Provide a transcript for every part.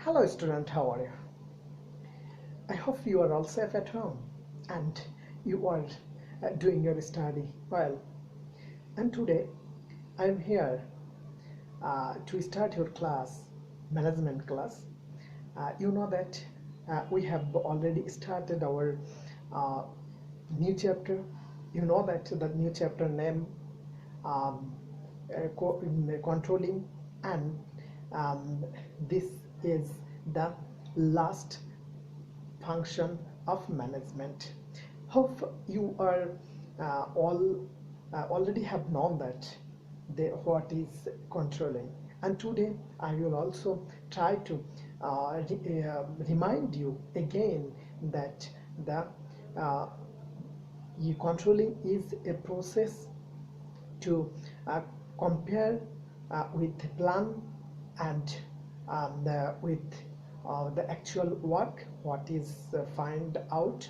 Hello student, how are you? I hope you are all safe at home and you are doing your study well. And today I am here to start your class, management class. You know that we have already started our uh, new chapter. You know that the new chapter name um, controlling, and um, this is the last function of management. Hope you are all already have known that what is controlling, and today I will also try to remind you again that the uh, controlling is a process to uh, compare with the plan and with the actual work, what is find out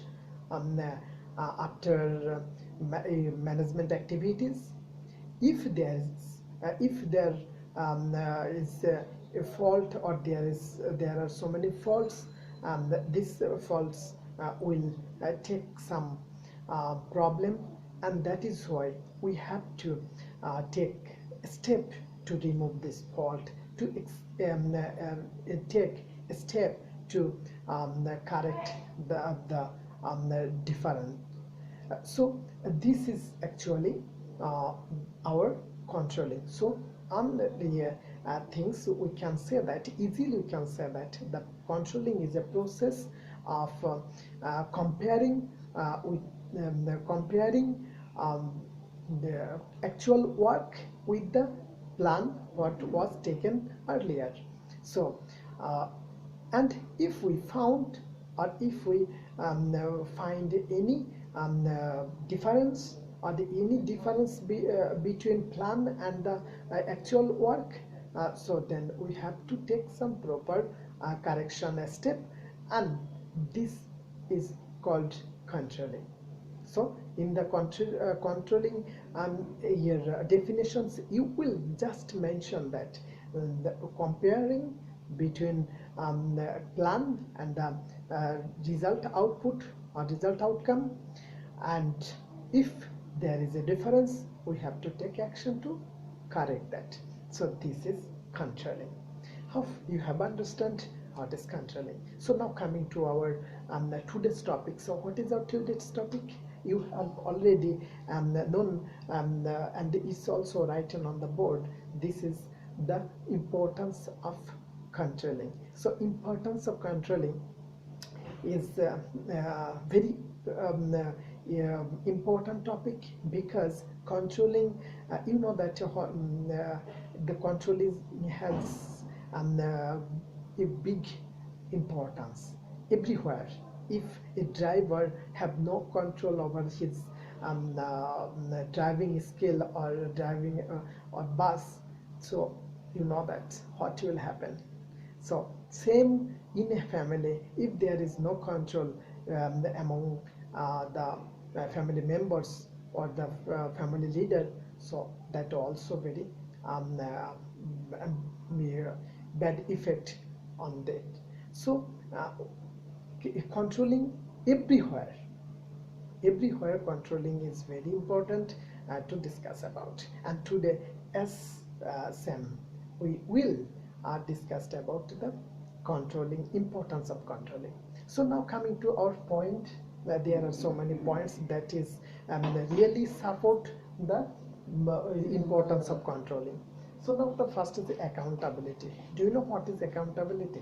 after management activities. If there is a fault, or there are so many faults, these faults will take some problem, and that is why we have to take a step to remove this fault, to take a step to correct the difference. This is actually uh, our controlling. So on the things, we can say that easily, we can say that the controlling is a process of comparing with comparing the actual work with the plan what was taken earlier. So and if we found, or if we find any difference, or any difference between plan and the actual work, so then we have to take some proper correction step, and this is called controlling. So in the controlling your definitions, you will just mention that the comparing between plan and result output or result outcome, and if there is a difference, we have to take action to correct that. So this is controlling. Hope you have understood what is controlling. So now coming to our today's topic. So what is our today's topic? You have already known, and it's also written on the board. This is the importance of controlling. So importance of controlling is very important topic, because controlling, you know that the control has a big importance everywhere. If a driver have no control over his driving skill, or driving or bus, so you know that what will happen. So same in a family, if there is no control among the family members or the family leader, so that also very bad effect on that. So controlling everywhere, controlling is very important to discuss about. And today, as Sam, we will discuss about the controlling, importance of controlling. So now coming to our point, there are so many points that is really support the importance of controlling. So now the first is the accountability. Do you know what is accountability?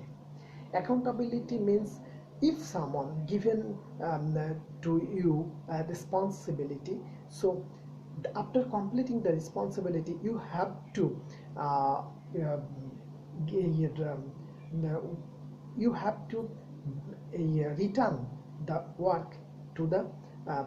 Accountability means, if someone given to you a responsibility, so after completing the responsibility, you have to you have to return the work to the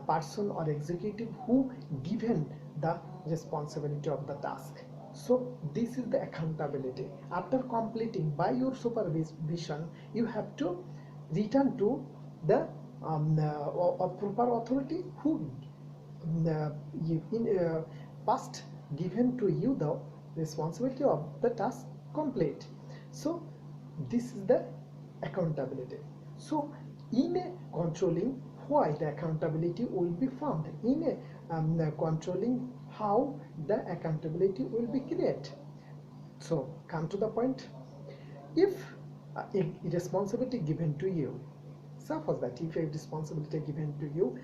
person or executive who given the responsibility of the task. So this is the accountability. After completing by your supervision, you have to return to the proper authority who in past given to you the responsibility of the task complete. So this is the accountability. So in a controlling, why the accountability will be found, in a controlling, how the accountability will be created. So come to the point. If a responsibility given to you, suppose that if a responsibility given to you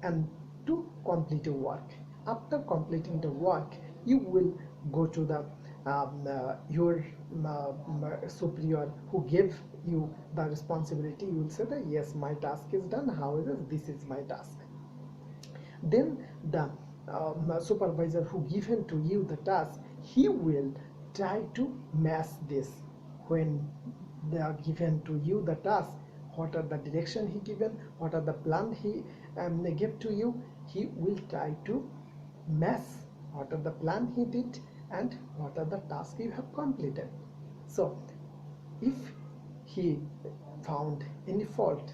and to complete a work, after completing the work you will go to the your superior who gave you the responsibility. You will say that yes, my task is done, however this is my task. Then the supervisor who given to you the task, he will try to match this. When they are given to you the task, what are the direction he given, what are the plan he gave to you, he will try to match what are the plan he did and what are the tasks you have completed. So if he found any fault,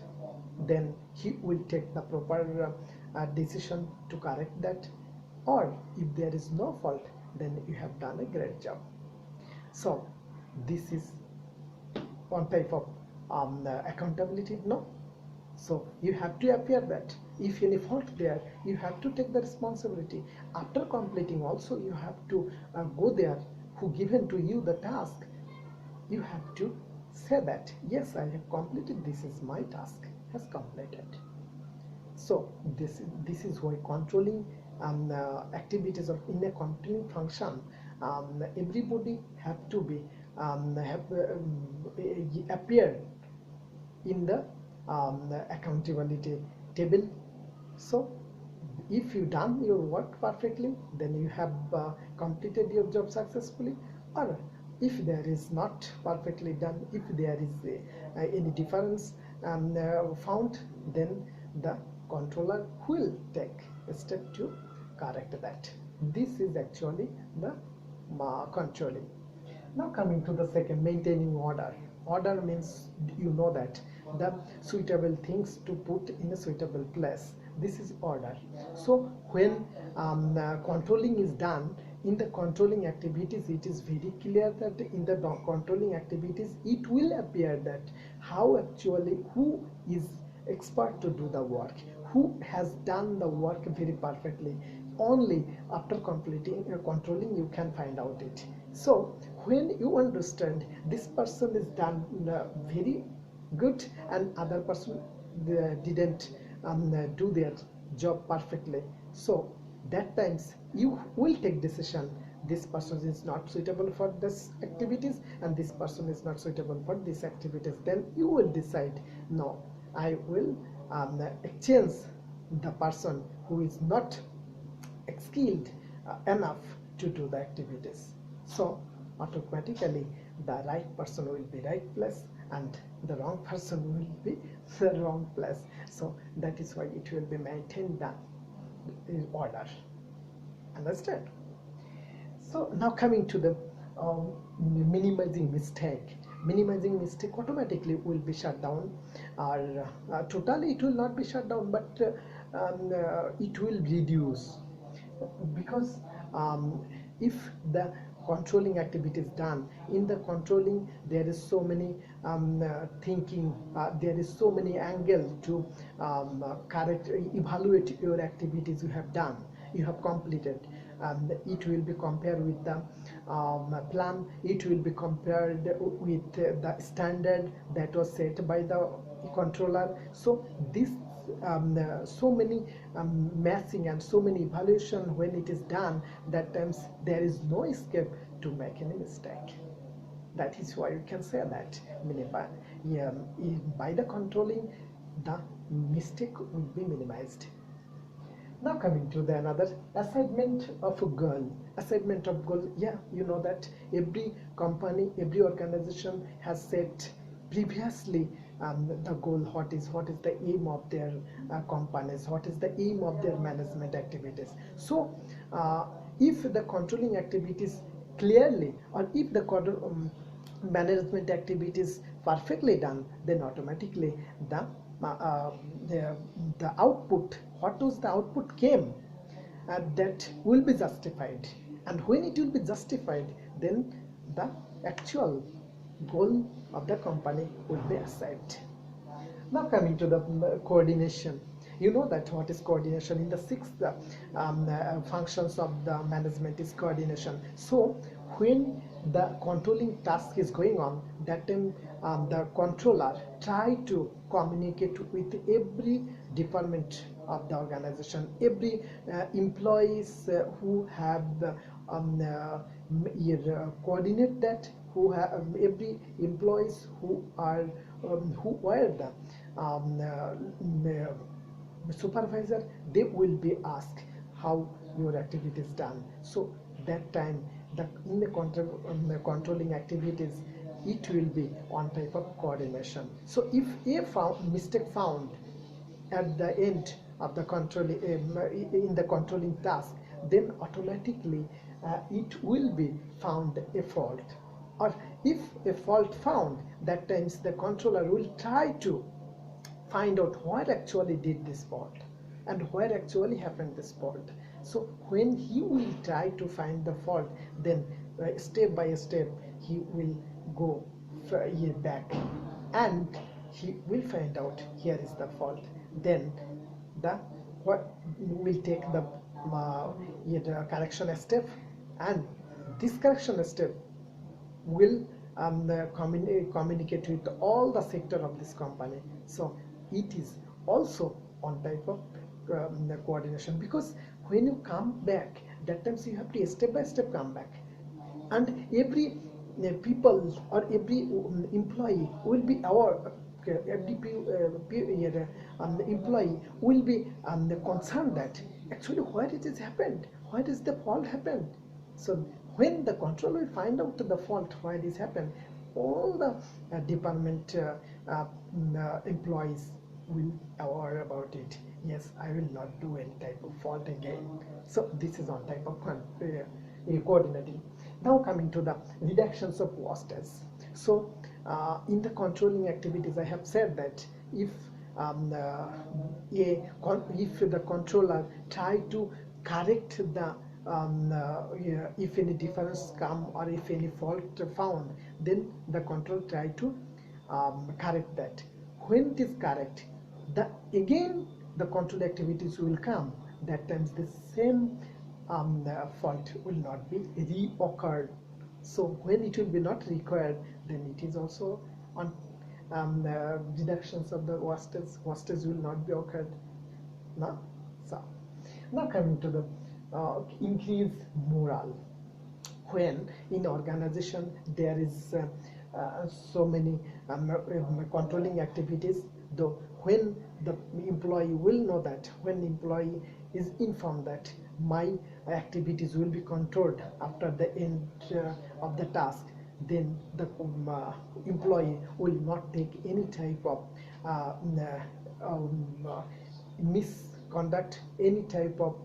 then he will take the proper decision to correct that, or if there is no fault, then you have done a great job. So this is one type of accountability. No, so you have to appear that if any fault there, you have to take the responsibility. After completing also, you have to go there who given to you the task, you have to say that yes, I have completed, this is my task has completed. So this is why controlling activities of in a controlling function, everybody have to be appear in the accountability table. So if you done your work perfectly, then you have completed your job successfully, or if there is not perfectly done, if there is any difference found, then the controller will take a step to correct that. This is actually the controlling. Now coming to the second, maintaining order. Order means, you know that the suitable things to put in a suitable place. This is order. So when controlling is done, in the controlling activities, it is very clear that in the controlling activities, it will appear that how actually who is expert to do the work, who has done the work very perfectly. Only after completing controlling you can find out it. So when you understand this person is done very good and other person didn't do their job perfectly, so that times you will take decision, this person is not suitable for this activities and this person is not suitable for these activities. Then you will decide, no, I will exchange the person who is not skilled enough to do the activities. So automatically the right person will be right place and the wrong person will be the wrong place. So that is why it will be maintained the order. Understand? So now coming to the minimizing mistake. Minimizing mistake automatically will be shut down, or totally it will not be shut down, but it will reduce, because if the controlling activity is done, in the controlling there is so many thinking, there is so many angle to correct, evaluate your activities you have done, you have completed. It will be compared with the plan, it will be compared with the standard that was set by the controller. So this so many matching and so many evaluation when it is done, that times there is no escape to make any mistake. That is why you can say that by the controlling, the mistake will be minimized. Now coming to the another, assignment of a goal. Assignment of goal, yeah, you know that every company, every organization has set previously the goal, what is the aim of their companies, what is the aim of their management activities. So if the controlling activities clearly, or if the management activities perfectly done, then automatically the the output, what was the output came, that will be justified. And when it will be justified, then the actual goal of the company will be achieved. Now coming to the coordination. You know that what is coordination. In the sixth functions of the management is coordination. So when the controlling task is going on, that time the controller try to communicate with every department of the organization, every employees who have coordinate that, who have every employees who were the supervisor, they will be asked how your activity is done. So that time in the controlling activities, it will be one type of coordination. So if a mistake found at the end of the controlling in the controlling task, then automatically it will be found a fault. Or if a fault found, that times the controller will try to find out what actually did this fault and where actually happened this fault. So when he will try to find the fault, then step by step he will go back and he will find out here is the fault. Then the what will take the correction step, and this correction step will communicate with all the sector of this company. So it is also one type of coordination, because when you come back, that times you have to step by step come back, and every people or every employee will be our every employee will be concerned that actually why it has happened, why does the fault happen. So when the controller will find out the fault why this happened, all the department employees will aware about it. Yes, I will not do any type of fault again. So this is one type of coordinating. Now coming to the reductions of wastage. So in the controlling activities, I have said that if if the controller try to correct the if any difference come or if any fault found, then the controller try to correct that. When it is correct, again the control activities will come. That times the same fault will not be reoccurred. So when it will be not required, then it is also on reductions of the wastage will not be occurred. Now, so now coming to the increase morale. When in organization there is so many controlling activities, though when the employee will know that, when the employee is informed that my activities will be controlled after the end of the task, then the employee will not take any type of misconduct, any type of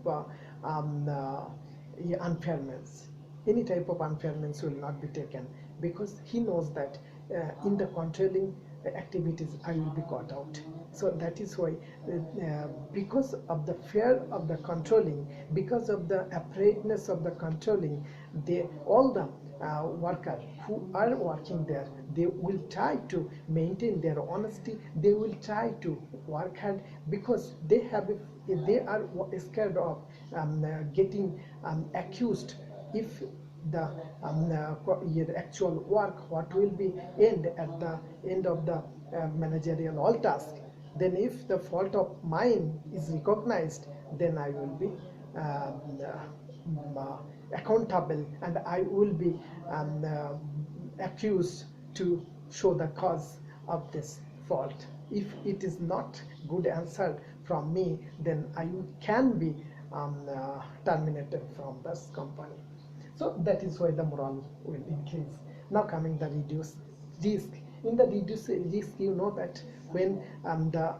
unfairness. Any type of unfairness will not be taken, because he knows that in the controlling activities I will be caught out. So that is why because of the fear of the controlling, because of the afraidness of the controlling, all the workers who are working there, they will try to maintain their honesty, they will try to work hard, because they are scared of getting accused. If the actual work what will be end at the end of the managerial all task, then if the fault of mine is recognized, then I will be accountable, and I will be accused to show the cause of this fault. If it is not good answered from me, then I can be terminated from this company. So that is why the morale will increase. Now coming the reduced risk. In the reduced risk, you know that when the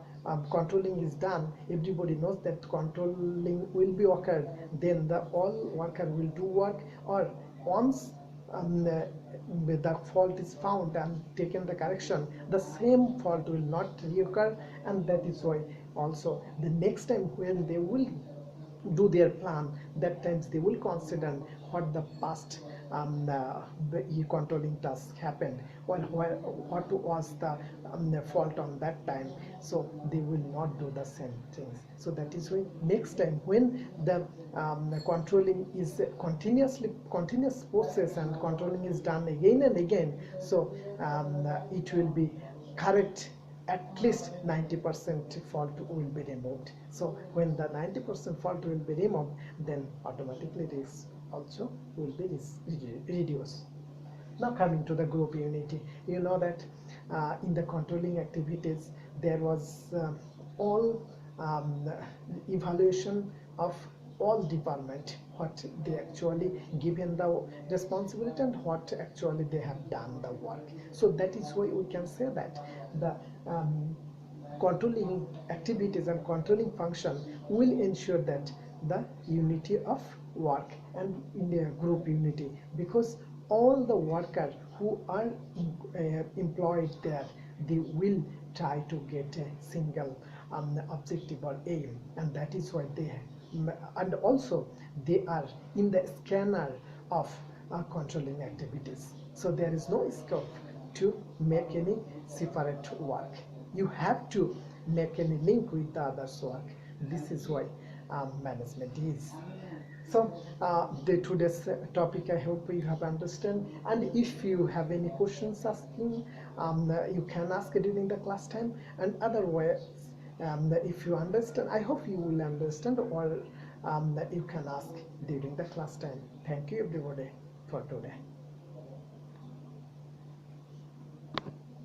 controlling is done, everybody knows that controlling will be occurred. Then the all worker will do work, or once the fault is found and taken the correction, the same fault will not reoccur, and that is why also the next time when they will do their plan, that times they will consider what the past the controlling task happened, what was the fault on that time, so they will not do the same things. So that is why next time when the controlling is continuous process and controlling is done again and again, so it will be correct. At least 90% fault will be removed. So when the 90% fault will be removed, then automatically risk also will be reduced. Now coming to the group unity, you know that in the controlling activities there was all evaluation of all department, what they actually given the responsibility and what actually they have done the work. So that is why we can say that the controlling activities and controlling function will ensure that the unity of work and in the group unity, because all the workers who are employed there, they will try to get a single objective or aim, and that is why they and also they are in the scanner of controlling activities. So there is no scope to make any separate work. You have to make any link with the others work. This is why management is. So the today's topic, I hope you have understood, and if you have any questions asking, you can ask during the class time, and otherwise if you understand, I hope you will understand, or you can ask during the class time. Thank you everybody for today.